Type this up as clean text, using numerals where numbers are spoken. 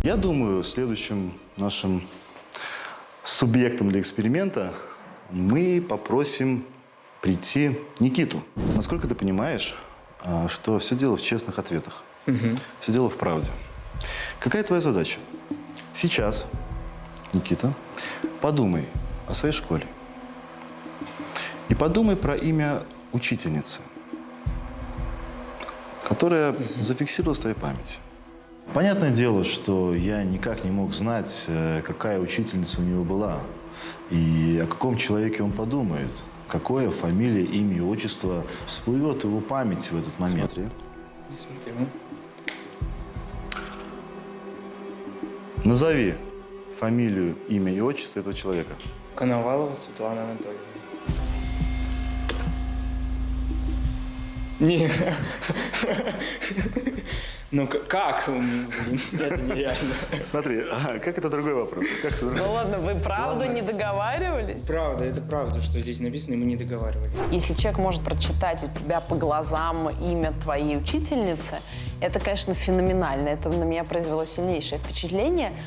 Я думаю, следующим нашим субъектом для эксперимента мы попросим прийти Никиту. Насколько ты понимаешь, что все дело в честных ответах? Все дело в правде. Какая твоя задача? Сейчас, Никита, подумай о своей школе. И подумай про имя учительницы, которая зафиксировалась в твоей памяти. Понятное дело, что я никак не мог знать, какая учительница у него была и о каком человеке он подумает, какое фамилия, имя и отчество всплывет в его памяти в этот момент. Смотри. Не смотрю. Назови фамилию, имя и отчество этого человека. Коновалова Светлана Анатольевна. Не. Ну как? Блин, это нереально. Смотри, как это другой вопрос? Как это другой? Ну ладно, вы правда не договаривались? Правда, это правда, что здесь написано, и мы не договаривались. Если человек может прочитать у тебя по глазам имя твоей учительницы, это, конечно, феноменально. Это на меня произвело сильнейшее впечатление.